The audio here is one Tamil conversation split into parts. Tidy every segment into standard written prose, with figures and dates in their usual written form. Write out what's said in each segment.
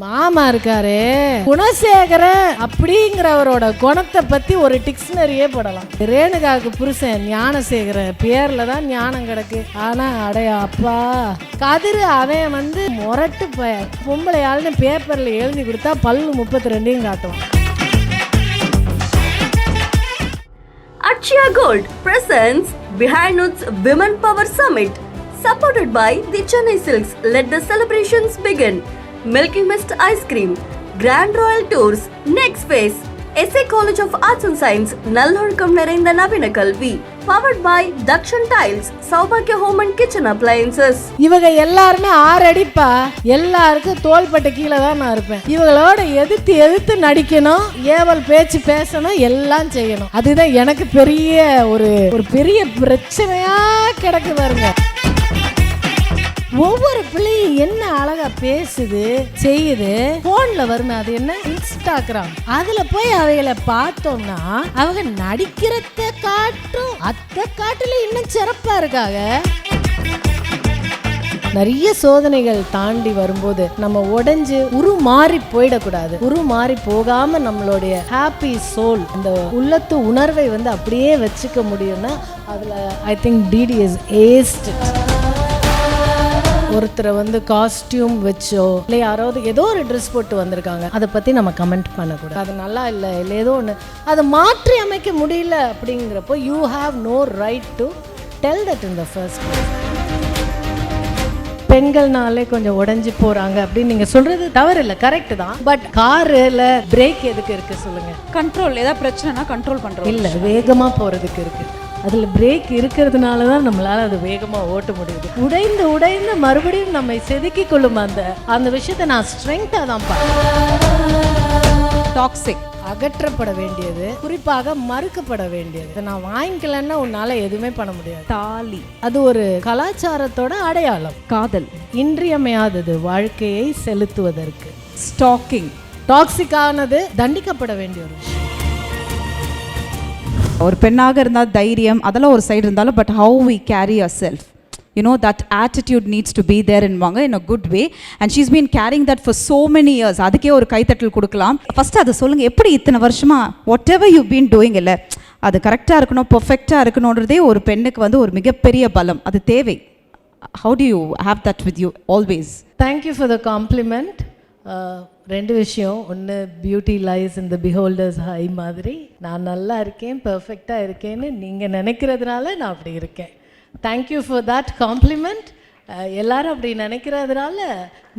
மாமா இருக்காரு குணசேகரன் அப்படிங்கிறவரோட குணத்தை பத்தி ஒரு டிக்ஷனரியே போடலாம். ரேணுகாவுக்கு புருஷன் ஞானசேகரன், பேர்ல தான் ஞானம் கிடக்கு. ஆனா அடைய அப்பா கதிரு அவன் வந்து முரட்டு பொம்பளை ஆளுன்னு பேப்பர்ல எழுதி கொடுத்தா பல்லு 32 காட்டுவான். Akshaya Gold presents Behind Notes Women Power Summit, supported by the Chennai Silks. Let the celebrations begin. Milky Mist Ice Cream, Grand Royal Tours, Next Phase, SA College of Arts and Science, Nallurkam Narainda Navina Kalvi, powered by Dakshan Tiles, Saubhagya Home and Kitchen Appliances. இவங்க எல்லாருமே 6 அடிப்பா, எல்லாருக்கும் தோள்பட்ட கீழே தான் நான் இருப்பேன். இவங்களோட எதிர்த்து நடிக்கணும், ஏவல் பேச்சு பேசணும், எல்லாம் செய்யணும். அதுதான் எனக்கு பெரிய ஒரு பெரிய பிரச்சனையா கிடக்கு பாருங்க. ஒவ்வொரு பிள்ளையும் என்ன அழகா பேசுது செய்யுது, போன்ல வருமே, அது என்ன இன்ஸ்டாகிராம், அதுல போய் அவைகளை பார்த்தோம்னா அவங்க நடிக்கிறத காட்டும் அத்தை காட்டுல இன்னும் சிறப்பா இருக்காங்க. நிறைய சோதனைகள் தாண்டி வரும்போது நம்ம உடைஞ்சு உருமாறி போயிடக்கூடாது. உருமாறி போகாம நம்மளுடைய ஹாப்பி சோல், இந்த உள்ளத்து உணர்வை வந்து அப்படியே வச்சுக்க முடியும்னா அதுல ஐ திங்க் டிடி இஸ் ஏஸ்ட். ஒருத்தரை வந்து காஸ்டியூம் வச்சோ இல்லை யாராவது ஏதோ ஒரு ட்ரெஸ் போட்டு வந்திருக்காங்க, அதை பற்றி நம்ம கமெண்ட் பண்ணக்கூடாது. அது நல்லா இல்லை ஏதோ ஒன்று அதை மாற்றி அமைக்க முடியல அப்படிங்கிறப்போ you have no right to tell that in the first place. பெண்கள்னாலே கொஞ்சம் உடஞ்சி போகிறாங்க அப்படின்னு நீங்கள் சொல்கிறது தவறு இல்லை, கரெக்டு தான். பட் காரில் பிரேக் எதுக்கு இருக்குது சொல்லுங்கள்? கண்ட்ரோல், ஏதாவது பிரச்சனைனா கண்ட்ரோல் பண்ணுறோம். இல்லை, வேகமாக போகிறதுக்கு இருக்குது. அதில் பிரேக் இருக்கிறதுனால தான் நம்மளால் அது வேகமாக ஓட்ட முடியுது. உடைந்து மறுபடியும் நம்மை செதுக்கி கொள்ளும் அந்த விஷயத்தை நான் ஸ்ட்ரெங்காக தான் பார்க்கிறேன். டாக்ஸிக் அகற்றப்பட வேண்டியது, குறிப்பாக மறுக்கப்பட வேண்டியது. நான் வாங்கிக்கலன்னா உன்னால எதுவுமே பண்ண முடியாது. தாலி, அது ஒரு கலாச்சாரத்தோட அடையாளம். காதல் இன்றியமையாதது வாழ்க்கையை செலுத்துவதற்கு. ஸ்டாக்கிங், டாக்ஸிக்கானது தண்டிக்கப்பட வேண்டிய ஒரு விஷயம். ஒரு பெண்ணாக இருந்தால் தைரியம் அதெல்லாம் ஒரு சைடு இருந்தாலும், but how we carry our self, you know, that attitude needs to be there in a good way, and she's been carrying that for so many years. அதுக்கே ஒரு கைத்தட்டல் கொடுக்கலாம். ஃபர்ஸ்ட் அதை சொல்லுங்கள், எப்படி இத்தனை வருஷமா what ever you been doing இல்லை அது கரெக்டாக இருக்கணும், பர்ஃபெக்டாக இருக்கணுன்றதே ஒரு பெண்ணுக்கு வந்து ஒரு மிகப்பெரிய பலம், அது தேவை. how do you have that with you always? Thank you for the compliment. ரெண்டு விஷயம். ஒன்று, beauty lies in the beholder's eye மாதிரி நான் நல்லா இருக்கேன், பர்ஃபெக்டாக இருக்கேன்னு நீங்கள் நினைக்கிறதுனால நான் அப்படி இருக்கேன். Thank you for that compliment. எல்லாரும் அப்படி நினைக்கிறதுனால,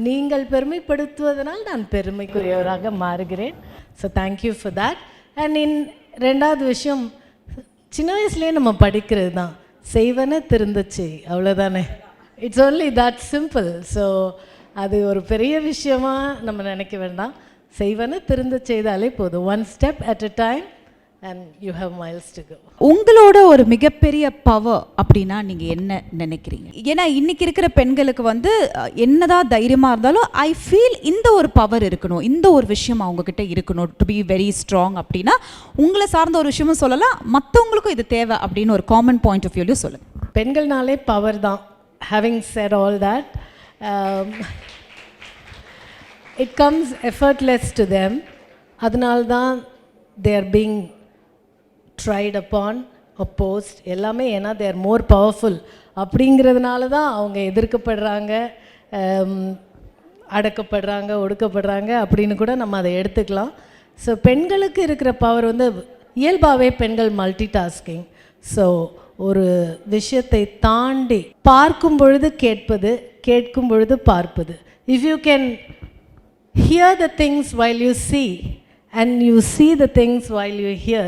நீங்கள் பெருமைப்படுத்துவதனால் நான் பெருமைக்குரியவராக மாறுகிறேன். So thank you for that. And ரெண்டாவது விஷயம், சின்ன வயசுலேயே நம்ம படிக்கிறது தான், செய்வன திருந்தச்சு, அவ்வளோதானே. It's only that simple. So அது ஒரு பெரிய விஷயமா நம்ம நினைக்க வேண்டாம். செய்வன திருந்த செய்தாலே போதும். One step at a time and you have miles to go. உங்களோட ஒரு மிகப்பெரிய பவர் அப்படின்னா நீங்கள் என்ன நினைக்கிறீங்க? ஏன்னா இன்றைக்கி இருக்கிற பெண்களுக்கு வந்து என்னதான் தைரியமாக இருந்தாலும் ஐ ஃபீல் இந்த ஒரு பவர் இருக்கணும், இந்த ஒரு விஷயம் அவங்கக்கிட்ட இருக்கணும் டு பி வெரி ஸ்ட்ராங் அப்படின்னா, உங்களை சார்ந்த ஒரு விஷயமும் சொல்லலாம், மற்றவங்களுக்கும் இது தேவை அப்படின்னு ஒரு காமன் பாயிண்ட் ஆஃப் வியூலையும் சொல்லுங்கள். பெண்கள்னாலே பவர் தான். Having set all that, it comes effortless to them. அதனால்தான் they are being tried upon, opposed, எல்லாமே. ஏன்னா they are more powerful அப்படிங்கிறதுனால தான் அவங்க எதிர்க்கப்படுறாங்க, அடக்கப்படுறாங்க, ஒடுக்கப்படுறாங்க அப்படின்னு கூட நம்ம அதை எடுத்துக்கலாம். ஸோ பெண்களுக்கு இருக்கிற பவர் வந்து இயல்பாகவே பெண்கள் மல்டி டாஸ்கிங். ஸோ ஒரு விஷயத்தை தாண்டி பார்க்கும் பொழுது கேட்பது, கேட்கும் பொழுது பார்ப்பது. If you can hear the things while you see and you see the things while you hear,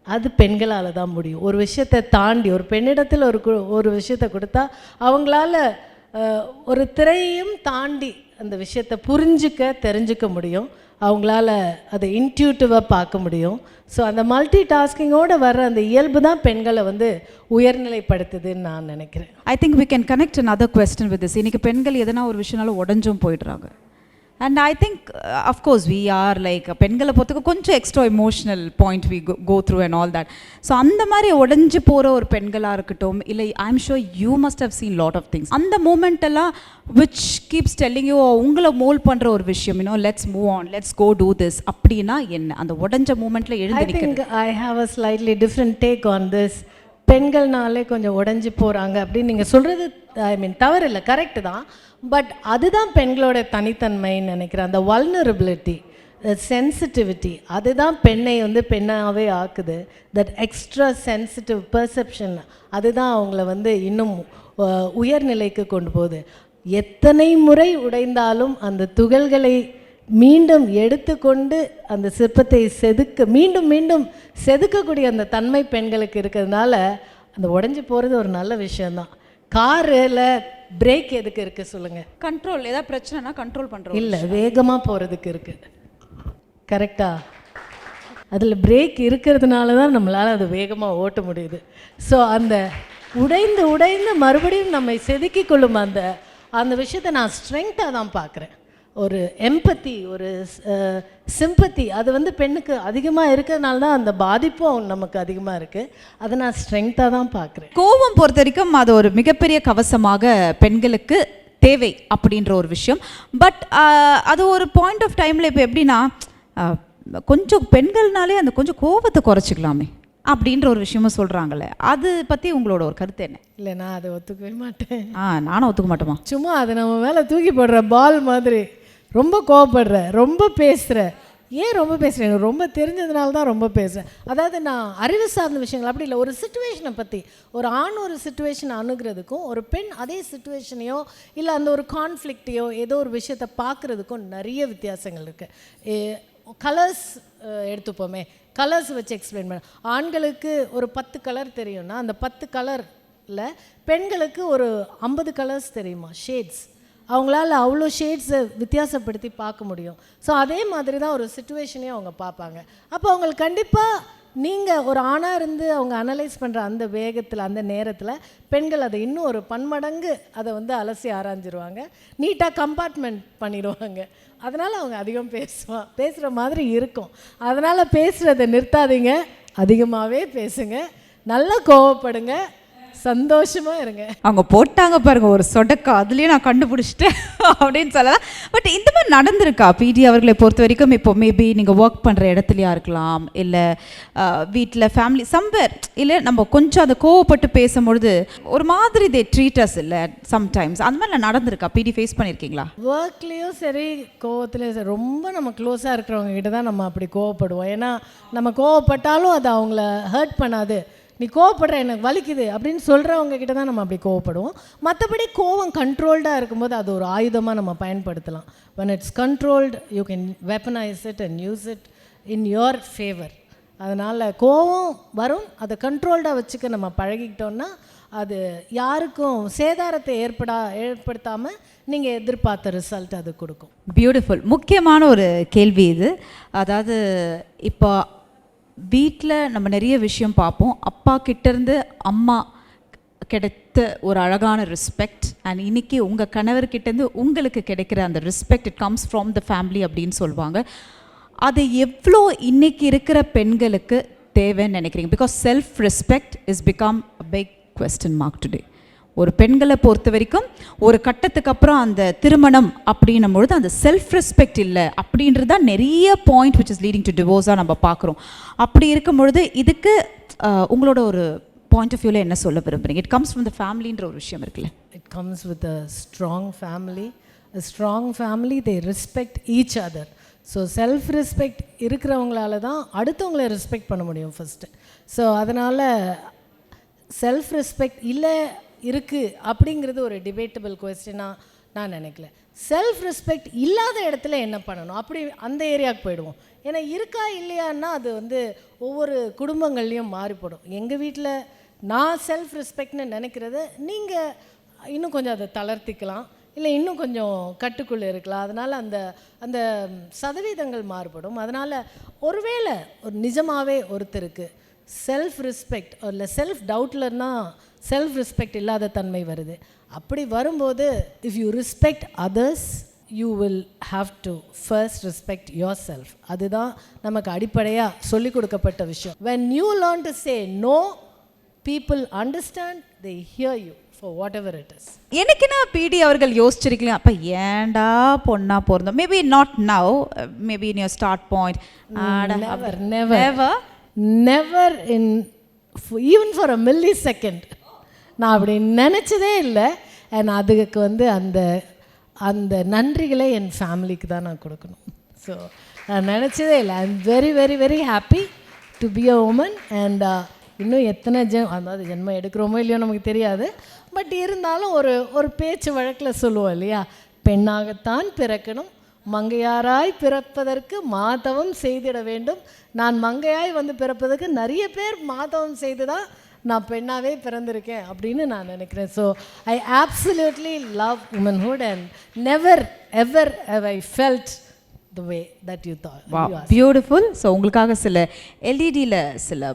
அது பெண்களால் தான் முடியும். ஒரு விஷயத்தை தாண்டி ஒரு பெண்ணிடத்தில் ஒரு விஷயத்தை கொடுத்தா அவங்களால ஒரு திரையையும் தாண்டி அந்த விஷயத்தை தெரிஞ்சுக்க முடியும். அவங்களால அதை இன்ட்யூட்டிவாக பார்க்க முடியும். ஸோ அந்த மல்டி டாஸ்கிங்கோடு வர்ற அந்த இயல்பு தான் பெண்களை வந்து உயர்நிலைப்படுத்துதுன்னு நான் நினைக்கிறேன். I think we can connect another question with this. இன்றைக்கி பெண்கள் எதனா ஒரு விஷயனால உடஞ்சும் போயிடுறாங்க. And I think of course we are like பெண்களை பொறுத்தவரைக்கும் கொஞ்சம் extra emotional point we go through and all that. So அந்த மாதிரி உடஞ்சி போகிற ஒரு பெண்களாக இருக்கட்டும், இல்லை I am sure you must have seen lot of things. அந்த மூமெண்ட் எல்லாம் விச் கீப்ஸ் டெல்லிங் யூ உங்களை மோல்ட் பண்ணுற ஒரு விஷயம், let's move on, let's go to this அப்படின்னா என்ன? அந்த உடஞ்ச மூமெண்ட்டில் எழுந்து நிற்கிறது. I have a slightly different take on this. பெண்கள்னாலே கொஞ்சம் உடஞ்சி போகிறாங்க அப்படின்னு நீங்கள் சொல்கிறது ஐ மீன் தவறு இல்லை, கரெக்டு தான். பட் அதுதான் பெண்களோட தனித்தன்மைன்னு நினைக்கிறேன். அந்த வல்னரபிலிட்டி, சென்சிட்டிவிட்டி, அதுதான் பெண்ணை வந்து பெண்ணாகவே ஆக்குது. தட் எக்ஸ்ட்ரா சென்சிட்டிவ் பர்செப்ஷன் அதுதான் அவங்கள வந்து இன்னும் உயர்நிலைக்கு கொண்டு போகுது. எத்தனை முறை உடைந்தாலும் அந்த துகள்களை மீண்டும் எடுத்துக்கொண்டு அந்த சிற்பத்தை மீண்டும் மீண்டும் செதுக்கக்கூடிய அந்த தன்மை பெண்களுக்கு இருக்கிறதுனால அந்த உடஞ்சி போகிறது ஒரு நல்ல விஷயந்தான். காரில் பிரேக் எதுக்கு இருக்குது சொல்லுங்கள்? கண்ட்ரோல், ஏதாவது பிரச்சனைனா கண்ட்ரோல் பண்ணுறோம் இல்லை, வேகமாக போகிறதுக்கு இருக்குது. கரெக்டா? அதில் பிரேக் இருக்கிறதுனால தான் நம்மளால் அது வேகமாக ஓட்ட முடியுது. ஸோ அந்த உடைந்து உடைந்து மறுபடியும் நம்மை செதுக்கி கொள்ளும் அந்த விஷயத்தை நான் ஸ்ட்ரெங்க்டாக தான் பார்க்குறேன். ஒரு எம்பத்தி, ஒரு சிம்பத்தி, அது வந்து பெண்ணுக்கு அதிகமாக இருக்கிறதுனால தான் அந்த பாதிப்பும் நமக்கு அதிகமாக இருக்குது. அதை நான் ஸ்ட்ரெங்க்டாக தான் பார்க்குறேன். கோபம் பொறுத்த வரைக்கும் அது ஒரு மிகப்பெரிய கவசமாக பெண்களுக்கு தேவை அப்படின்ற ஒரு விஷயம். பட் அது ஒரு பாயிண்ட் ஆஃப் டைமில் இப்போ எப்படின்னா கொஞ்சம் பெண்கள்னாலே அந்த கொஞ்சம் கோபத்தை குறைச்சிக்கலாமே அப்படின்ற ஒரு விஷயமும் சொல்கிறாங்களே, அது பற்றி உங்களோட ஒரு கருத்து என்ன? இல்லை, நான் அதை ஒத்துக்கவே மாட்டேன். நானும் ஒத்துக்க மாட்டோமா? சும்மா அது நம்ம மேலே தூக்கி போடுற பால் மாதிரி. ரொம்ப கோவப்படுற, ரொம்ப பேசுகிற. ஏன் ரொம்ப பேசுகிறேன்? எனக்கு ரொம்ப தெரிஞ்சதுனால தான் ரொம்ப பேசுகிறேன். அதாவது நான் அறிவு சார்ந்த விஷயங்கள் அப்படி இல்லை, ஒரு சுச்சுவேஷனை பற்றி, ஒரு ஆண் ஒரு சுச்சுவேஷனை அணுகிறதுக்கும் ஒரு பெண் அதே சுச்சுவேஷனையோ இல்லை அந்த ஒரு கான்ஃப்ளிக்டையோ ஏதோ ஒரு விஷயத்தை பார்க்குறதுக்கும் நிறைய வித்தியாசங்கள் இருக்குது. கலர்ஸ் எடுத்துப்போமே, கலர்ஸ் வச்சு எக்ஸ்பிளைன் பண்ண. ஆண்களுக்கு ஒரு 10 கலர் தெரியும்னா அந்த 10 கலரில் பெண்களுக்கு ஒரு 50 கலர்ஸ் தெரியுமா, ஷேட்ஸ். அவங்களால அவ்வளோ ஷேட்ஸை வித்தியாசப்படுத்தி பார்க்க முடியும். ஸோ அதே மாதிரி தான் ஒரு சுச்சுவேஷனையும் அவங்க பார்ப்பாங்க. அப்போ அவங்களுக்கு கண்டிப்பாக நீங்கள் ஒரு ஆணாக இருந்து அவங்க அனலைஸ் பண்ணுற அந்த வேகத்தில், அந்த நேரத்தில் பெண்கள் அதை இன்னும் ஒரு பன்மடங்கு அதை வந்து அலசி ஆராய்ஞ்சிருவாங்க, நீட்டாக கம்பார்ட்மெண்ட் பண்ணிடுவாங்க. அதனால் அவங்க அதிகம் பேசுகிற மாதிரி இருக்கும். அதனால் பேசுகிறத நிறுத்தாதீங்க, அதிகமாகவே பேசுங்க, நல்லா கோவப்படுங்க, சந்தோஷமாக இருங்க. அவங்க போட்டாங்க பாருங்க ஒரு சொடக்கா, அதுலேயே நான் கண்டுபிடிச்சிட்டேன் அப்படின்னு சொல்லலாம். பட் இந்த மாதிரி நடந்திருக்கா பிடி அவர்களை பொறுத்த வரைக்கும்? இப்போ மேபி நீங்கள் ஒர்க் பண்ணுற இடத்துலையா இருக்கலாம், இல்லை வீட்டில் ஃபேமிலி சம்வேர், இல்லை நம்ம கொஞ்சம் அதை கோவப்பட்டு பேசும்பொழுது ஒரு மாதிரி தே ட்ரீட் அஸ் இல்லை சம்டைம்ஸ், அந்த மாதிரி நடந்திருக்கா? பிடி ஃபேஸ் பண்ணியிருக்கீங்களா? ஒர்க்லேயும் சரி கோவத்துலேயும் சரி, ரொம்ப நம்ம க்ளோஸாக இருக்கிறவங்க கிட்ட தான் நம்ம அப்படி கோவப்படுவோம். ஏன்னா நம்ம கோவப்பட்டாலும் அது அவங்கள ஹர்ட் பண்ணாது. நீ கோவப்படுற, எனக்கு வலிக்குது அப்படின்னு சொல்கிறவங்க கிட்ட தான் நம்ம அப்படி கோவப்படுவோம். மற்றபடி கோவம் கண்ட்ரோல்டாக இருக்கும்போது அது ஒரு ஆயுதமாக நம்ம பயன்படுத்தலாம். when it's controlled you can weaponize it and use it in your favor. அதனால் கோவம் வரும், அதை கண்ட்ரோல்டாக வச்சுக்க நம்ம பழகிக்கிட்டோன்னா அது யாருக்கும் சேதாரத்தை ஏற்படுத்தாமல் நீங்கள் எதிர்பார்த்த ரிசல்ட் அது கொடுக்கும். பியூட்டிஃபுல். முக்கியமான ஒரு கேள்வி இது. அதாவது இப்போ வீட்டில் நம்ம நிறைய விஷயம் பார்ப்போம். அப்பா கிட்டேருந்து அம்மா கிடைத்த ஒரு அழகான ரெஸ்பெக்ட், அண்ட் இன்றைக்கி உங்கள் கணவர்கிட்டேருந்து உங்களுக்கு கிடைக்கிற அந்த respect, it comes from the family அப்படின்னு சொல்லுவாங்க. அது எவ்வளோ இன்றைக்கி இருக்கிற பெண்களுக்கு தேவைன்னு நினைக்கிறீங்க? Because self respect is become a big question mark today. ஒரு பெண்களை பொறுத்த வரைக்கும் ஒரு கட்டத்துக்கு அப்புறம் அந்த திருமணம் அப்படின்னும் பொழுது அந்த செல்ஃப் ரெஸ்பெக்ட் இல்லை அப்படின்றது தான் நிறைய point which is leading to டிவோர்ஸாக நம்ம பார்க்குறோம். அப்படி இருக்கும் பொழுது இதுக்கு உங்களோட ஒரு பாயிண்ட் ஆஃப் வியூவில் என்ன சொல்ல விரும்புகிறீங்க? இட் கம்ஸ் ஃப்ரம் த ஃபேமிலின்ற ஒரு விஷயம் இருக்குல்ல. It comes with a strong family. a strong family, they respect each other. So self respect இருக்கிறவங்களால தான் அடுத்தவங்கள ரெஸ்பெக்ட் பண்ண முடியும் ஃபஸ்ட்டு. ஸோ அதனால் செல்ஃப் ரெஸ்பெக்ட் இல்லை இருக்குது அப்படிங்கிறது ஒரு டிபேட்டபிள் கொஸ்டினாக நான் நினைக்கல. செல்ஃப் ரெஸ்பெக்ட் இல்லாத இடத்துல என்ன பண்ணணும் அப்படி அந்த ஏரியாவுக்கு போயிடுவோம். ஏன்னா இருக்கா இல்லையான்னா அது வந்து ஒவ்வொரு குடும்பங்கள்லேயும் மாறிப்படும். எங்கள் வீட்டில் நான் செல்ஃப் ரெஸ்பெக்ட்னு நினைக்கிறத நீங்கள் இன்னும் கொஞ்சம் அதை தளர்த்திக்கலாம், இல்லை இன்னும் கொஞ்சம் கட்டுக்குள்ளே இருக்கலாம். அதனால் அந்த அந்த சதவீதங்கள் மாறுபடும். அதனால் ஒருவேளை ஒரு நிஜமாகவே ஒருத்தருக்கு செல்ஃப் ரெஸ்பெக்ட் இல்லை செல்ஃப் டவுட்லன்னா செல்ஃப் ரெஸ்பெக்ட் இல்லாத தன்மை வருது. அப்படி வரும்போது if you respect others you will have to first respect your self. அதுதான் நமக்கு அடிப்படையாக சொல்லிக் கொடுக்கப்பட்ட விஷயம். when you learn to say no, people understand, they hear you for whatever it is. எனக்குன்னா பிடி அவர்கள் யோசிச்சிருக்கலாம், அப்போ ஏண்டா பொண்ணா பிறந்தோம். Maybe not now, maybe in your start point. never in even for a millisecond நான் அப்படி நினச்சதே இல்லை. அண்ட் அதுக்கு வந்து அந்த நன்றிகளை என் ஃபேமிலிக்கு தான் நான் கொடுக்கணும். ஸோ நான் நினச்சதே இல்லை. I am very very very happy to be a woman. And இன்னும் எத்தனை அதாவது ஜென்மம் எடுக்கிறோமோ இல்லையோ நமக்கு தெரியாது. பட் இருந்தாலும் ஒரு பேச்சு வழக்கில் சொல்லுவோம் இல்லையா, பெண்ணாகத்தான் பிறக்கணும், மங்கையாராய் பிறப்பதற்கு மாதவம் செய்திட வேண்டும். நான் மங்கையாய் வந்து பிறப்பதற்கு நிறைய பேர் மாதவம் செய்து தான் நான் பெண்ணாகவே பிறந்திருக்கேன் அப்படின்னு நான் நினைக்கிறேன். So I absolutely love womanhood and never ever have I felt the way that you thought. Beautiful. So உங்களுக்காக சில எல்இடியில் சில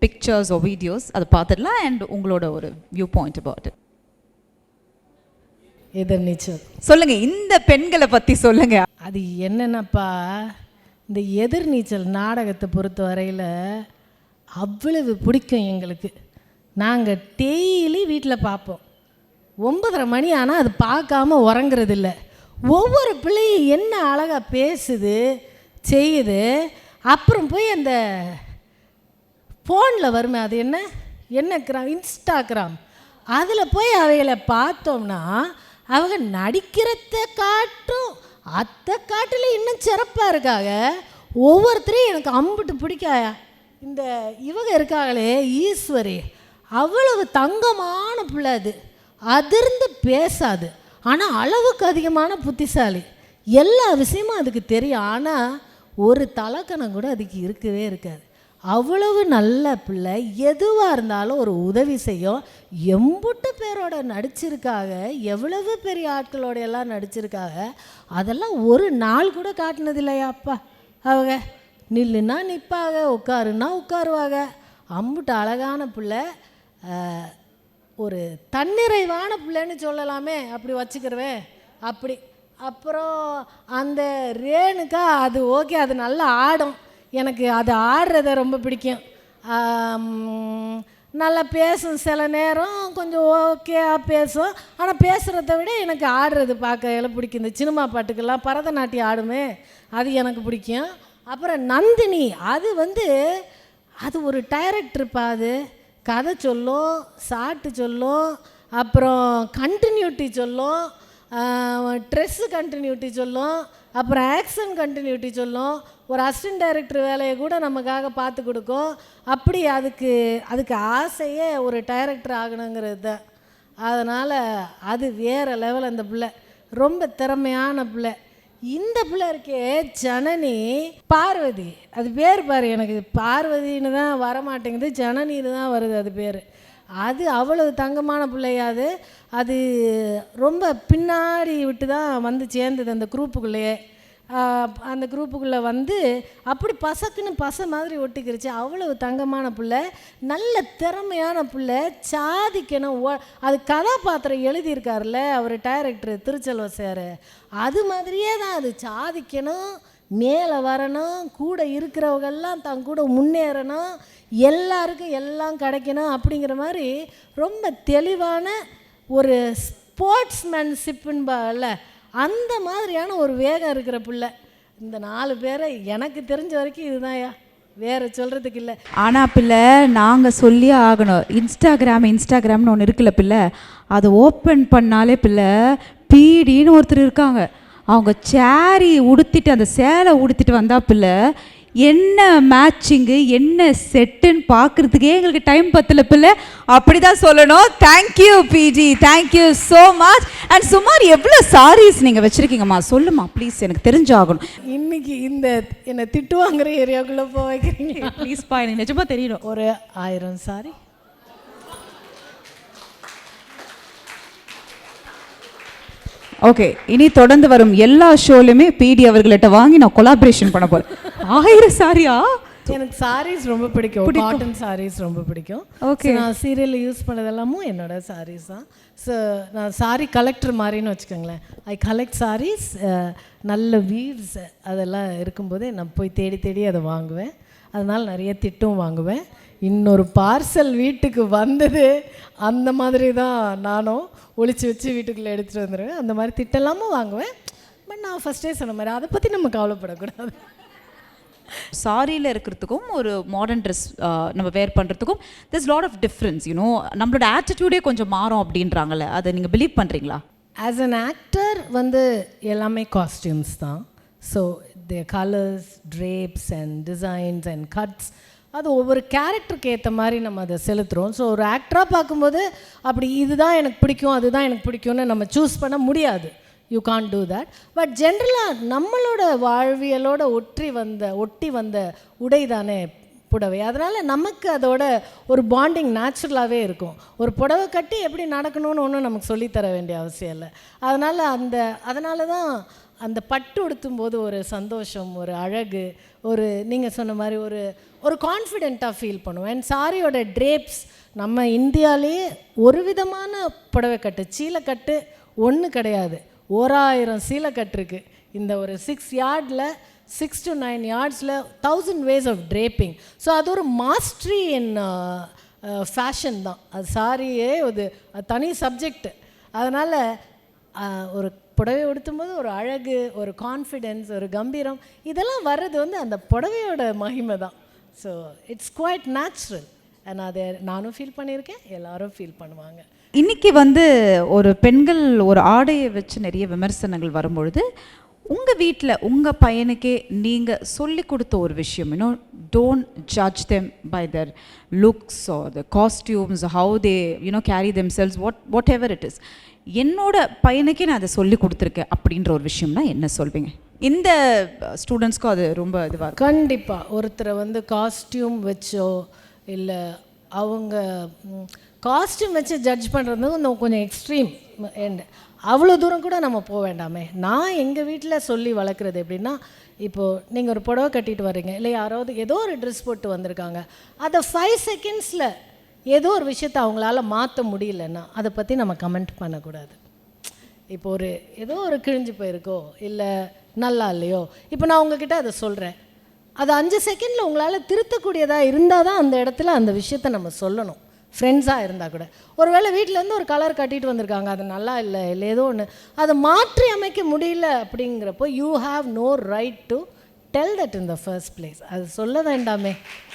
பிக்சர்ஸ் ஓ வீடியோஸ் அதை பார்த்துடலாம். அண்ட் உங்களோட ஒரு வியூ பாயிண்ட் அபவுட் இட். எதிர்நீச்சல் சொல்லுங்க, இந்த பெண்களை பற்றி சொல்லுங்க. அது என்னென்னப்பா, இந்த எதிர்நீச்சல் நாடகத்தை பொறுத்த வரையில் அவ்வளவு பிடிக்கும் எங்களுக்கு. நாங்கள் டெய்லி வீட்டில் பார்ப்போம். 9:30 மணி ஆனால் அது பார்க்காம உறங்குறது இல்லை. ஒவ்வொரு பிள்ளையும் என்ன அழகாக பேசுது செய்யுது. அப்புறம் போய் அந்த ஃபோனில் வருமே, அது என்ன இன்ஸ்டாகிராம், அதில் போய் அவைகளை பார்த்தோம்னா அவங்க நடிக்கிறத காட்டும் அத்தை காட்டில் இன்னும் சிறப்பாக இருக்காங்க. ஒவ்வொருத்தரையும் எனக்கு அம்பிட்டு பிடிக்காயா. இந்த இவங்க இருக்காங்களே ஈஸ்வரி, அவ்வளவு தங்கமான பிள்ளை. அது அதிர்ந்து பேசாது, ஆனால் அளவுக்கு அதிகமான புத்திசாலி. எல்லா விஷயமும் அதுக்கு தெரியும், ஆனால் ஒரு தலக்கணம் கூட அதுக்கு இருக்கவே இருக்காது. அவ்வளவு நல்ல பிள்ளை. எதுவாக இருந்தாலும் ஒரு உதவி செய்யும். எம்புட்டு பேரோட நடிச்சிருக்காங்க, எவ்வளவு பெரிய ஆட்களோட எல்லாம் நடிச்சிருக்காங்க. அதெல்லாம் ஒரு நாள் கூட காட்டினது இல்லையாப்பா. அவங்க நில்லுன்னா நிற்பாங்க, உட்காருன்னா உட்காருவாங்க. அம்புட்டு அழகான பிள்ளை, ஒரு தன்னிறைவான பிள்ளைன்னு சொல்லலாமே, அப்படி வச்சுக்கிறவேன் அப்படி. அப்புறம் அந்த ரேணுக்கா, அது ஓகே, அது நல்லா ஆடும். எனக்கு அது ஆடுறத ரொம்ப பிடிக்கும். நல்லா பேசும், சில நேரம் கொஞ்சம் ஓகேயாக பேசும். ஆனால் பேசுகிறத விட எனக்கு ஆடுறது பார்க்க பிடிக்கும். இந்த சினிமா பாட்டுக்கெல்லாம் பரதநாட்டியம் ஆடுமே, அது எனக்கு பிடிக்கும். அப்புறம் நந்தினி, அது ஒரு டைரக்டருப்பா. அது கதை சொல்லும், சாட்டு சொல்லும், அப்புறம் கண்டினியூட்டி சொல்லும், ட்ரெஸ்ஸு கண்டினியூட்டி சொல்லும், அப்புறம் ஆக்ஷன் கண்டினியூட்டி சொல்லும். ஒரு அசிஸ்டன்ட் டைரக்டர் வேலையை கூட நமக்காக பார்த்து கொடுக்கும். அப்படி அதுக்கு ஆசையே ஒரு டைரக்டர் ஆகணுங்கிறது தான். அதனால் அது வேறு லெவல். அந்த பிள்ளை ரொம்ப திறமையான பிள்ளை. இந்த பிள்ளை இருக்கே ஜனனி, பார்வதி, அது பேர் பாரு, எனக்கு பார்வதின்னு தான் வரமாட்டேங்குது, ஜனனின்னு தான் வருது அது பேர். அது அவ்வளவு தங்கமான பிள்ளையாது. அது ரொம்ப பின்னாடி விட்டு தான் வந்து சேர்ந்தது அந்த குரூப்புக்குள்ளேயே. அந்த குரூப்புக்குள்ளே அப்படி பசக்குன்னு பசை மாதிரி ஒட்டிக்கிருச்சு. அவ்வளவு தங்கமான பிள்ளை, நல்ல திறமையான பிள்ளை, சாதிக்கணும். அது கதாபாத்திரம் எழுதியிருக்காருல்ல அவர் டைரக்டர் திருச்செல்வ சார், அது மாதிரியே தான். அது சாதிக்கணும், மேலே வரணும், கூட இருக்கிறவங்கெல்லாம் தன் கூட முன்னேறணும், எல்லாருக்கும் எல்லாம் கிடைக்கணும் அப்படிங்கிற மாதிரி ரொம்ப தெளிவான ஒரு ஸ்போர்ட்ஸ்மேன்ஷிப்புன்பால அந்த மாதிரியான ஒரு வேகம் இருக்கிற பிள்ளை. இந்த 4 பேரை எனக்கு தெரிஞ்ச வரைக்கும் இதுதான்யா, வேறு சொல்கிறதுக்கு இல்லை. ஆனால் பிள்ளை நாங்கள் சொல்லியே ஆகணும், இன்ஸ்டாகிராம்னு ஒன்று இருக்குல்ல பிள்ளை, அதை ஓப்பன் பண்ணாலே பிள்ளை பீடின்னு ஒருத்தர் இருக்காங்க. அவங்க சேரி உடுத்திட்டு, அந்த சேலை உடுத்திட்டு வந்தா பிள்ளை என்ன மேட்சிங்கு என்ன செட்டுன்னு பார்க்குறதுக்கே எங்களுக்கு டைம் பத்தல பிள்ளை, அப்படி தான் சொல்லணும். தேங்க்யூ பிஜி, தேங்க்யூ ஸோ மச். அண்ட் சுமார் எவ்வளோ சாரீஸ் நீங்கள் வச்சுருக்கீங்கம்மா, சொல்லுமா ப்ளீஸ், எனக்கு தெரிஞ்சாகணும். இன்னைக்கு இந்த என்னை திட்டுவாங்கிற ஏரியாவுக்குள்ளே போய் வைக்கிறீங்க ப்ளீஸ்ப்பா, எனக்கு நிஜமாக தெரியணும். ஒரு 1000 சாரி. ஓகே, இனி தொடர்ந்து வரும் எல்லா ஷோலையுமே பிடி அவர்கள்ட்ட வாங்கி நான் கொலாபரேஷன் பண்ண போகிறேன். 1000 சாரியா, எனக்கு sarees ரொம்ப பிடிக்கும். காட்டன் sarees ரொம்ப பிடிக்கும். Okay. நான் சீரியலில் யூஸ் பண்ணதெல்லாமும் என்னோட sarees தான். ஸோ நான் saree கலெக்டர் மாதிரின்னு வச்சுக்கோங்களேன். ஐ கலெக்ட் sarees, நல்ல வீவ்ஸ் அதெல்லாம் இருக்கும்போதே நான் போய் தேடி தேடி அதை வாங்குவேன். அதனால் நிறைய திட்டும் வாங்குவேன். இன்னொரு பார்சல் வீட்டுக்கு வந்தது அந்த மாதிரி தான் நானும் ஒளிச்சு வச்சு வீட்டுக்குள்ளே எடுத்துகிட்டு வந்துடுவேன். அந்த மாதிரி திட்டெல்லாமும் வாங்குவேன். பட் நான் ஃபஸ்ட்டே சொன்ன மாதிரி அதை பற்றி நம்ம கவலைப்படக்கூடாது. சாரியில் இருக்கிறதுக்கும் ஒரு மாடர்ன் ட்ரெஸ் நம்ம வேர் பண்ணுறதுக்கும் this lot of difference. You know நம்மளோட ஆட்டிடியூடே கொஞ்சம் மாறும் அப்படின்றாங்கல்ல, அதை நீங்கள் பிலீவ் பண்ணுறீங்களா? ஆஸ் அன் ஆக்டர் எல்லாமே காஸ்டியூம்ஸ் தான். So the colours, drapes and designs and cuts அது ஒவ்வொரு கேரக்டருக்கு ஏற்ற மாதிரி நம்ம அதை செலுத்துகிறோம். ஸோ ஒரு ஆக்டராக பார்க்கும்போது அப்படி இதுதான் எனக்கு பிடிக்கும் அதுதான் எனக்கு பிடிக்கும்னு நம்ம சூஸ் பண்ண முடியாது. You can't do that. But ஜென்ரலாக நம்மளோட வாழ்வியலோட ஒட்டி வந்த உடை தானே புடவை. அதனால் நமக்கு அதோட ஒரு பாண்டிங் நேச்சுரலாகவே இருக்கும். ஒரு புடவை கட்டி எப்படி நடக்கணும்னு ஒன்றும் நமக்கு சொல்லித்தர வேண்டிய அவசியம் இல்லை. அதனால தான் அந்த பட்டு உடுத்தும்போது ஒரு சந்தோஷம், ஒரு அழகு, ஒரு நீங்கள் சொன்ன மாதிரி ஒரு கான்ஃபிடெண்ட்டாக ஃபீல் பண்ணுவோம். அண்ட் சாரியோட ட்ரேப்ஸ் நம்ம இந்தியாவிலேயே ஒரு விதமான புடவை கட்டு, சீலைக்கட்டு ஒன்று கிடையாது. 1000 சீலைக்கட்டு இருக்குது. இந்த ஒரு 6 யார்டில் 6 to 9 yardsல 1000 ways of draping. So அது ஒரு மாஸ்ட்ரி இன் ஃபேஷன் தான். அது சாரியே அது தனி சப்ஜெக்ட். அதனால் ஒரு புடவை உடுத்தும்போது ஒரு அழகு, ஒரு கான்ஃபிடென்ஸ், ஒரு கம்பீரம் இதெல்லாம் வர்றது அந்த புடவையோட மகிமை தான். So it's quite natural. And அதை நானும் ஃபீல் பண்ணியிருக்கேன், எல்லாரும் ஃபீல் பண்ணுவாங்க. இன்றைக்கி ஒரு பெண்கள் ஒரு ஆடையை வச்சு நிறைய விமர்சனங்கள் வரும்பொழுது உங்கள் வீட்டில் உங்கள் பையனுக்கே நீங்கள் சொல்லி கொடுத்த ஒரு விஷயம், don't judge them by their looks or the costumes, how they carry themselves, whatever it is. என்னோட பையனுக்கே நான் அதை சொல்லி கொடுத்துருக்கேன் அப்படின்ற ஒரு விஷயம்னா என்ன சொல்வீங்க? இந்த ஸ்டூடெண்ட்ஸ்க்கும் அது ரொம்ப இதுவாக இருக்கும். கண்டிப்பாக ஒருத்தரை காஸ்டியூம் வச்சோ இல்லை அவங்க காஸ்டியூம் வச்சு ஜட்ஜ் பண்ணுறது கொஞ்சம் எக்ஸ்ட்ரீம். அவ்வளோ தூரம் கூட நம்ம போக வேண்டாமே. நான் எங்கள் வீட்டில் சொல்லி வளர்க்குறது எப்படின்னா, இப்போது நீங்கள் ஒரு புடவை கட்டிட்டு வர்றீங்க, இல்லை யாராவது ஏதோ ஒரு ட்ரெஸ் போட்டு வந்திருக்காங்க, அதை 5 secondsல ஏதோ ஒரு விஷயத்தை அவங்களால மாற்ற முடியலன்னா அதை பற்றி நம்ம கமெண்ட் பண்ணக்கூடாது. இப்போ ஏதோ ஒரு கிழிஞ்சு போயிருக்கோ இல்லை நல்லா இல்லையோ, இப்போ நான் உங்ககிட்ட அதை சொல்கிறேன், அது 5 செகண்டில் உங்களால் திருத்தக்கூடியதாக இருந்தால் தான் அந்த இடத்துல அந்த விஷயத்தை நம்ம சொல்லணும். ஃப்ரெண்ட்ஸாக இருந்தால் கூட ஒருவேளை வீட்டிலேருந்து ஒரு கலர் கட்டிட்டு வந்திருக்காங்க, அது நல்லா இல்லை ஏதோ ஒன்று அதை மாற்றி அமைக்க முடியல அப்படிங்கிறப்போ you have no right to tell that in the first place. அது சொல்ல வேண்டாமே,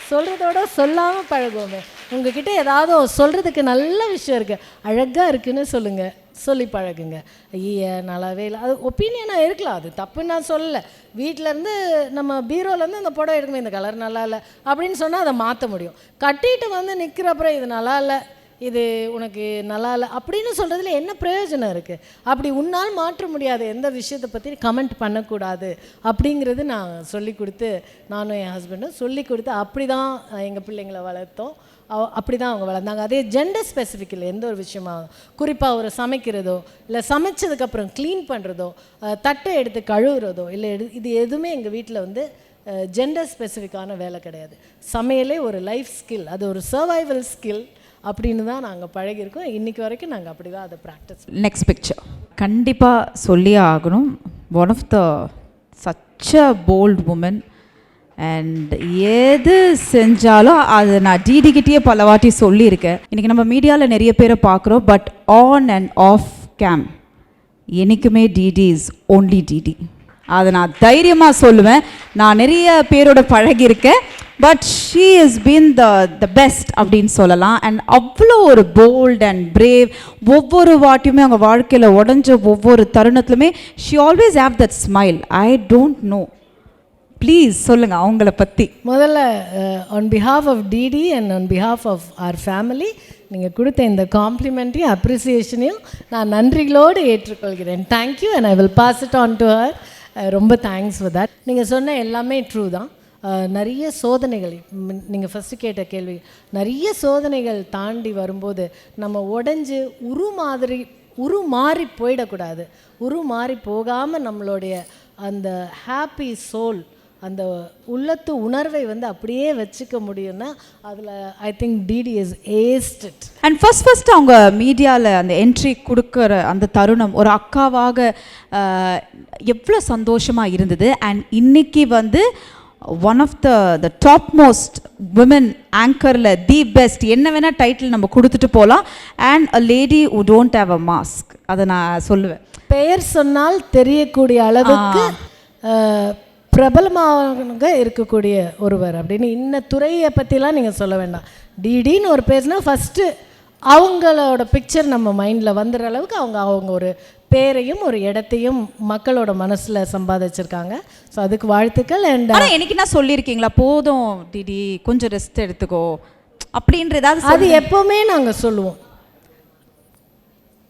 சொல்கிறதோட சொல்லாமல் பழகுவோமே. உங்ககிட்ட ஏதாவது சொல்கிறதுக்கு நல்ல விஷயம் இருக்குது, அழகாக இருக்குதுன்னு சொல்லுங்கள், சொல்லி பழகுங்க. ஐய நல்லாவே இல்லை, அது ஒப்பீனியனாக இருக்கலாம், அது தப்புன்னு நான் சொல்லலை. வீட்டிலேருந்து நம்ம பீரோலேருந்து அந்த புடவை எடுக்குமே, இந்த கலர் நல்லா இல்லை அப்படின்னு சொன்னால் அதை மாற்ற முடியும். கட்டிட்டு நிற்கிறப்பறம் இது நல்லா இல்லை, இது உனக்கு நல்லா இல்லை அப்படின்னு சொல்கிறதுல என்ன பிரயோஜனம் இருக்குது? அப்படி உன்னால் மாற்ற முடியாத எந்த விஷயத்தை பற்றி கமெண்ட் பண்ணக்கூடாது அப்படிங்கிறது நான் சொல்லி கொடுத்து, நானும் என் ஹஸ்பண்டும் சொல்லி கொடுத்து அப்படி தான் எங்கள் பிள்ளைங்களை வளர்த்தோம். அப்படி தான் அவங்க வளர்ந்தாங்க. அதே ஜெண்டர் ஸ்பெசிஃபிக் இல்லை, எந்த ஒரு விஷயமாக குறிப்பாக ஒரு சமைக்கிறதோ இல்லை சமைச்சதுக்கப்புறம் க்ளீன் பண்ணுறதோ தட்டை எடுத்து கழுவுறதோ இல்லை இது எதுவுமே எங்கள் வீட்டில் ஜெண்டர் ஸ்பெசிஃபிக்கான வேலை கிடையாது. சமையலே ஒரு லைஃப் ஸ்கில், அது ஒரு சர்வைவல் ஸ்கில் அப்படின்னு தான் நாங்கள் பழகியிருக்கோம். இன்றைக்கி வரைக்கும் நாங்கள் அப்படி தான் அதை ப்ராக்டிஸ். நெக்ஸ்ட் பிக்சர் கண்டிப்பாக சொல்லியே ஆகணும். One of the such a bold woman. And எது செஞ்சாலும் அது நான் டிடிக்கிட்டே பல வாட்டி சொல்லியிருக்கேன். இன்றைக்கி நம்ம மீடியாவில் நிறைய பேரை பார்க்குறோம், but on and off cam என்றைக்குமே டிடி இஸ் ஓன்லி டிடி. அதை நான் தைரியமாக சொல்லுவேன். நான் நிறைய பேரோட பழகியிருக்கேன், but she is been the best அப்படின்னு சொல்லலாம். அண்ட் அவ்வளோ ஒரு போல்ட் அண்ட் பிரேவ். ஒவ்வொரு வாட்டியுமே அவங்க வாழ்க்கையில் உடஞ்ச ஒவ்வொரு தருணத்துலையுமே she always have that smile. I don't know, please சொல்லுங்கள் அவங்கள பற்றி. முதல்ல on behalf of DD and on behalf of our family நீங்கள் கொடுத்த இந்த காம்ப்ளிமெண்ட்டையும் அப்ரிசியேஷனையும் நான் நன்றிகளோடு ஏற்றுக்கொள்கிறேன். Thank you and I will pass it on to her. ரொம்ப தேங்க்ஸ் ஃபார் தட். நீங்கள் சொன்ன எல்லாமே ட்ரூ தான். நிறைய சோதனைகள், நீங்கள் ஃபஸ்ட்டு கேட்ட கேள்வி, நிறைய சோதனைகள் தாண்டி வரும்போது நம்ம உடஞ்சி உருமாறி போயிடக்கூடாது. உருமாறி போகாமல் நம்மளுடைய அந்த ஹாப்பி சோல், அந்த உள்ளத்து உணர்வை வந்து அப்படியே வச்சுக்க முடியும்னா அதில் I think DD is aced it. And first அவங்க மீடியாவில் அந்த என்ட்ரி கொடுக்குற அந்த தருணம் ஒரு அக்காவாக எவ்வளோ சந்தோஷமாக இருந்தது. அண்ட் இன்னைக்கு வந்து one of the top most women ஆங்கரில் தி பெஸ்ட் என்ன வேணால் டைட்டில் நம்ம கொடுத்துட்டு போகலாம். And a lady who don't have a mask, அதை நான் சொல்லுவேன். பெயர் சொன்னால் தெரியக்கூடிய அளவுக்கு பிரபலமாக இருக்கக்கூடிய ஒருவர் அப்படின்னு இந்த துறையை பற்றிலாம் நீங்கள் சொல்ல வேண்டாம். டிடின்னு ஒரு பேர்னா ஃபஸ்ட்டு அவங்களோட பிக்சர் நம்ம மைண்டில் வந்துடுற அளவுக்கு அவங்க ஒரு பேரையும் ஒரு இடத்தையும் மக்களோட மனசில் சம்பாதிச்சிருக்காங்க. ஸோ அதுக்கு வாழ்த்துக்கள். அண்ட் ஆனால் எனக்கு என்ன சொல்லியிருக்கீங்களா, போதும் டிடி கொஞ்சம் ரெஸ்ட் எடுத்துக்கோ அப்படின்ற ஏதாவது? அது எப்போவுமே நாங்கள் சொல்லுவோம்,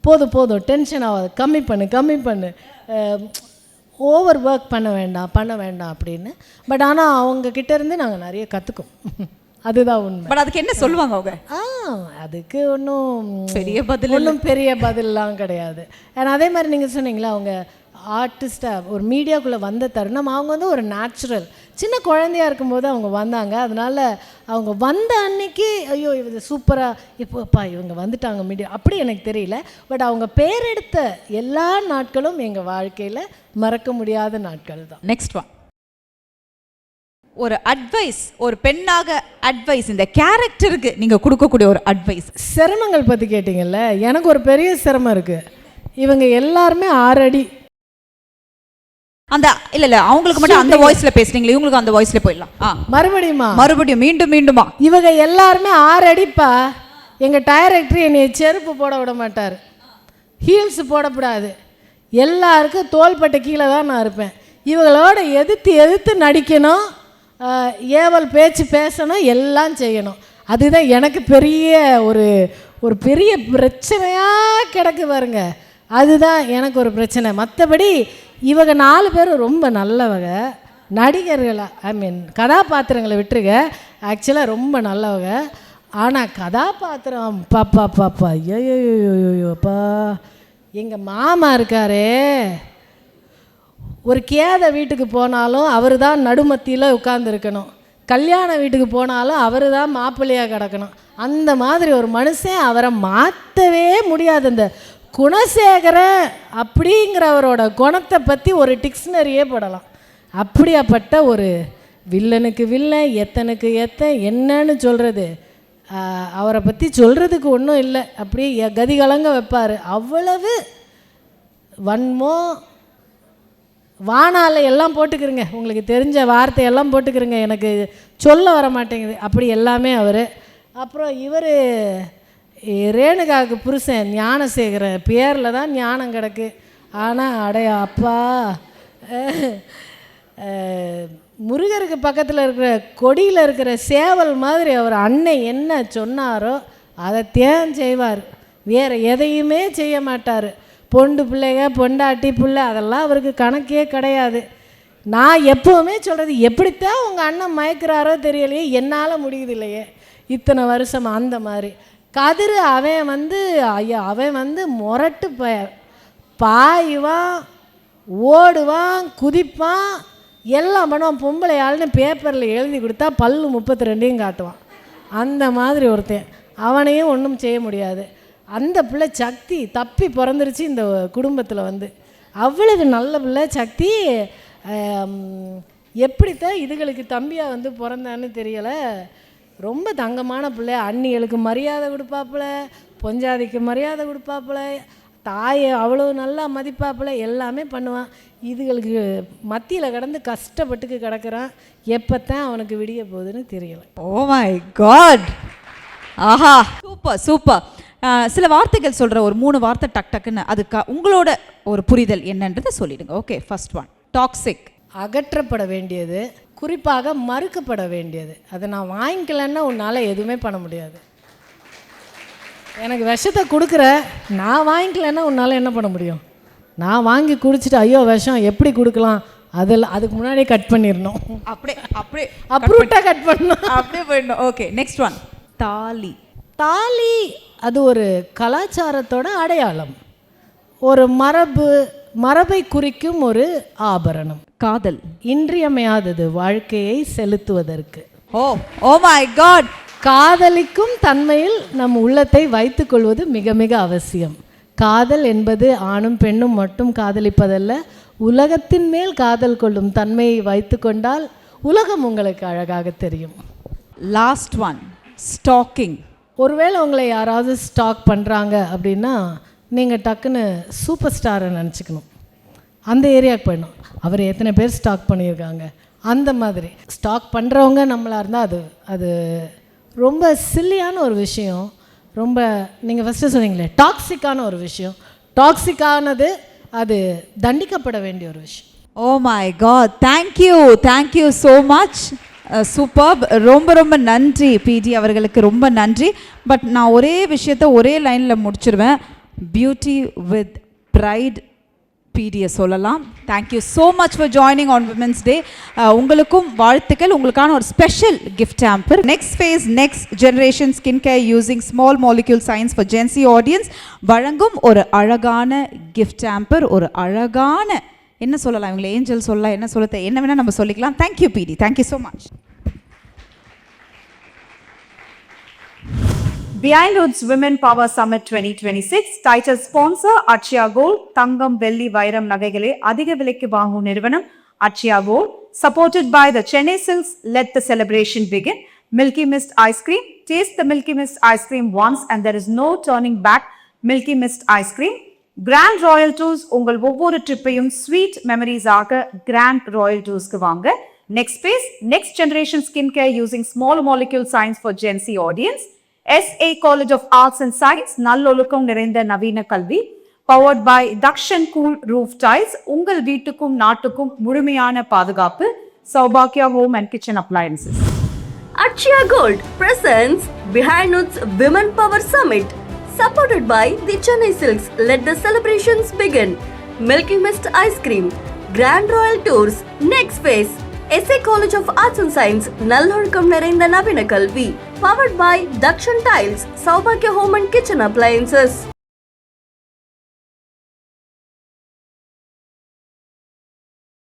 போதும் டென்ஷன் ஆகாது, கம்மி பண்ணு ஓவர் ஒர்க் பண்ண வேண்டாம் அப்படின்னு. பட் ஆனால் அவங்கக்கிட்ட இருந்து நாங்கள் நிறைய கற்றுக்கோம். அதுதான் உண்மை. பட் அதுக்கு என்ன சொல்லுவாங்க அவங்க? அதுக்கு ஒன்றும் பெரிய பதிலெலாம் கிடையாது. ஏன்னா அதே மாதிரி நீங்கள் சொன்னீங்களா, அவங்க ஆர்டிஸ்டாக ஒரு மீடியாக்குள்ளே வந்த தருணம் அவங்க வந்து ஒரு நேச்சுரல் சின்ன குழந்தையாக இருக்கும்போது அவங்க வந்தாங்க. அதனால் அவங்க வந்த அன்னைக்கு ஐயோ இது சூப்பராக இப்போப்பா இவங்க வந்துட்டாங்க மீடியா அப்படி எனக்கு தெரியல. பட் அவங்க பேர் எடுத்த எல்லா நாட்களும் எங்கள் வாழ்க்கையில் மறக்க முடியாத நாட்கள் தான். நெக்ஸ்ட் ஒன், ஒரு அட்வைஸ், ஒரு பெண்ணாக அட்வைஸ், இந்த கேரக்டருக்கு நீங்கள் கொடுக்கக்கூடிய ஒரு அட்வைஸ். சிரமங்கள் பற்றி கேட்டிங்கல்ல, எனக்கு ஒரு பெரிய சிரமம் இருக்குது. இவங்க எல்லாருமே 6 அடி. அந்த இல்லை அவங்களுக்கு மட்டும் அந்த வாய்ஸில் பேசுறீங்களா, இவங்களுக்கு அந்த வாய்ஸில் போயிடலாம். மறுபடியும் மீண்டுமா இவங்க எல்லாருமே 6 அடிப்பா. எங்கள் டைரக்டர் என்னை செருப்பு போட விட மாட்டார், ஹீல்ஸ் போடக்கூடாது, எல்லாருக்கும் தோள்பட்டை கீழே தான் நான் இருப்பேன். இவங்களோட எதிர்த்து நடிக்கணும், ஏவல் பேச்சு பேசணும், எல்லாம் செய்யணும். அதுதான் எனக்கு பெரிய ஒரு பெரிய பிரச்சனையாக கிடக்கு பாருங்க. அதுதான் எனக்கு ஒரு பிரச்சனை. மற்றபடி இவங்க 4 பேரும் ரொம்ப நல்லவங்க நடிகர்களாக, ஐ மீன் கதாபாத்திரங்களை விட்டுருங்க, ஆக்சுவலாக ரொம்ப நல்லவங்க. ஆனால் கதாபாத்திரம் பாப்பா ஐயோப்பா, எங்கள் மாமா இருக்காரே, ஒரு கேத வீட்டுக்கு போனாலும் அவர் தான் நடுமத்தியில் உட்கார்ந்துருக்கணும், கல்யாண வீட்டுக்கு போனாலும் அவர் தான் மாப்பிள்ளையாக கிடக்கணும். அந்த மாதிரி ஒரு மனுஷன், அவரை மாற்றவே முடியாது. இந்த குணசேகரன் அப்படிங்கிறவரோட குணத்தை பற்றி ஒரு டிக்ஷனரியே போடலாம். அப்படியாப்பட்ட ஒரு வில்லனுக்கு வில்லன், எத்தனுக்கு என்னன்னு சொல்கிறது, அவரை பற்றி சொல்கிறதுக்கு ஒன்றும் இல்லை. அப்படியே கதிகலங்க வைப்பார். அவ்வளவு வன்மம், வானால எல்லாம் போட்டுக்கிறங்க, உங்களுக்கு தெரிஞ்ச வார்த்தையெல்லாம் போட்டுக்கிறங்க, எனக்கு சொல்ல வர மாட்டேங்குது, அப்படி எல்லாமே அவர். அப்புறம் இவர் ரேணுகாவுக்கு புருஷன் ஞானசேகர பேரில் தான் ஞானம் கிடக்கு. ஆனால் அடையா அப்பா, முருகருக்கு பக்கத்தில் இருக்கிற கொடியில் இருக்கிற சேவல் மாதிரி அவர் அண்ணன் என்ன சொன்னாரோ அதைத்தான் செய்வார், வேறு எதையுமே செய்ய மாட்டார். பொண்டாட்டி பிள்ளை அதெல்லாம் அவருக்கு கணக்கே கிடையாது. நான் எப்போவுமே சொல்கிறது, எப்படித்தான் உங்கள் அண்ணன் மயக்கிறாரோ தெரியலையே, என்னால் முடியுது இல்லையே இத்தனை வருஷம். அந்த மாதிரி கதிர் அவன் வந்து முரட்டு பாயுவான், ஓடுவான், குதிப்பான், எல்லாம் பண்ணுவான். பொம்பளை ஆளுன்னு பேப்பரில் எழுதி கொடுத்தா பல்லு 32 காட்டுவான். அந்த மாதிரி ஒருத்தன், அவனையும் ஒன்றும் செய்ய முடியாது. அந்த பிள்ளை சக்தி தப்பி பிறந்துருச்சு இந்த குடும்பத்தில். வந்து அவ்வளவு நல்ல பிள்ளை சக்தி. எப்படித்தான் இதுகளுக்கு தம்பியாக வந்து பிறந்தான்னு தெரியலை. ரொம்ப தங்கமான பிள்ளை. அண்ணிகளுக்கு மரியாதை கொடுப்பாப்புல, பொஞ்சாதிக்கு மரியாதை கொடுப்பாப்புல, தாயை அவ்வளோ நல்லா மதிப்பாப்புல, எல்லாமே பண்ணுவான். இதுகளுக்கு மத்தியில் கடந்து கஷ்டப்பட்டுக்கு கிடக்கிறான். எப்போத்தான் அவனுக்கு விடிய போகுதுன்னு தெரியலை. ஓ மை காட், ஆஹா, சூப்பர். சில வார்த்தைகள் சொல்கிற, ஒரு 3 வார்த்தை டக்குன்னு அதுக்கு உங்களோட ஒரு புரிதல் என்னன்றதை சொல்லிடுங்க. Okay, first one, toxic. அகற்றப்பட வேண்டியது, குறிப்பாக மறுக்கப்பட வேண்டியது. அதை நான் வாங்கிக்கலன்னா உன்னால் எதுவுமே பண்ண முடியாது. எனக்கு விஷத்தை கொடுக்குற, நான் வாங்கிக்கலன்னா உன்னால் என்ன பண்ண முடியும்? நான் வாங்கி குடிச்சிட்டு ஐயோ விஷம் எப்படி கொடுக்கலாம், அதுக்கு முன்னாடியே கட் பண்ணிடணும். அப்படியே அப்ரூட்டாக கட் பண்ணணும், அப்படியே போயிடணும். ஓகே, நெக்ஸ்ட் ஒன், தாலி. அது ஒரு கலாச்சாரத்தோட அடையாளம், ஒரு மரபை குறிக்கும் ஒரு ஆபரணம். காதல் இன்றியமையாதது வாழ்க்கையை செலுத்துவதற்கு. Oh my God. காதலிக்கும் தன்மையில் நம் உள்ளத்தை வைத்துக்கொள்வது மிக மிக அவசியம். காதல் என்பது ஆணும் பெண்ணும் மட்டும் காதலிப்பதல்ல, உலகத்தின் மேல் காதல் கொள்ளும் தன்மையை வைத்து கொண்டால் உலகம் உங்களுக்கு அழகாக தெரியும். Last one, stalking. ஒருவேளை உங்களை யாராவது ஸ்டாக் பண்ணுறாங்க அப்படின்னா நீங்கள் டக்குன்னு சூப்பர் ஸ்டாரை நினச்சிக்கணும். அந்த ஏரியாவுக்கு போயிடணும். அவர் எத்தனை பேர் ஸ்டாக் பண்ணியிருக்காங்க அந்த மாதிரி. ஸ்டாக் பண்ணுறவங்க நம்மளாக இருந்தால் அது ரொம்ப சில்லியான ஒரு விஷயம். ரொம்ப நீங்கள் ஃபஸ்ட்டு சொன்னீங்களே டாக்ஸிக்கான ஒரு விஷயம். டாக்ஸிக்கானது அது தண்டிக்கப்பட வேண்டிய ஒரு விஷயம். Oh my God, thank you so much. Super. ரொம்ப ரொம்ப நன்றி பிடி அவர்களுக்கு, ரொம்ப நன்றி. பட் நான் ஒரே விஷயத்த ஒரே லைனில் முடிச்சிருவேன். பியூட்டி வித் ப்ரைட் பிடியை சொல்லலாம். Thank you so much for joining on Women's Day. உங்களுக்கும் வாழ்த்துக்கள். உங்களுக்கான ஒரு special gift hamper. Next face next generation skin care using small molecule science for Gen Z audience வழங்கும் ஒரு அழகான கிஃப்ட் ஹேம்பர். ஒரு அழகான என்ன சொல்லலாம், இவங்களை ஏஞ்சல் சொல்லலாம், என்ன சொல்ல, என்ன வேணால் நம்ம சொல்லிக்கலாம். தேங்க்யூ பிடி, thank you so much. Behind Hoods Women Power Summit 2026 title sponsor Achya Gold. தங்கம் வெள்ளி வைரம் நகைகளை அதிக விலைக்கு வாங்கும் நிறுவனம் Achya Gold. Supported by the Chennai Silks. Let the celebration begin. Milky Mist ice cream. Taste the Milky Mist ice cream once and there is no turning back. Milky Mist ice cream. Grand Royal Tours. உங்கள் ஒவ்வொரு ட்ரிப்பையும் ஸ்வீட் மெமரிஸ் ஆக Grand Royal Toursக்கு வாங்க. Next phase next generation skincare using small molecule science for Gen Z audience. SA College of Arts and Science. நல்லொழுக்கம் நிறைந்த நவீன கல்வி. Powered by Dakshan Cool Roof Tiles. உங்கள் வீட்டுக்கும் நாட்டுக்கும் முழுமையான பாதுகாப்பு. Saubhagya Home and Kitchen Appliances. Achya Gold presents Behind Hoods Women Power Summit. Supported by the Chennai Silks. Let the celebrations begin. Milky Mist ice cream. Grand Royal Tours. Next phase. SA College of Arts and Science. நல்லொழுக்கம் நிறைந்த நவீன கல்வி. Powered by Dakshan Tiles. Saubhagya Home and Kitchen Appliances.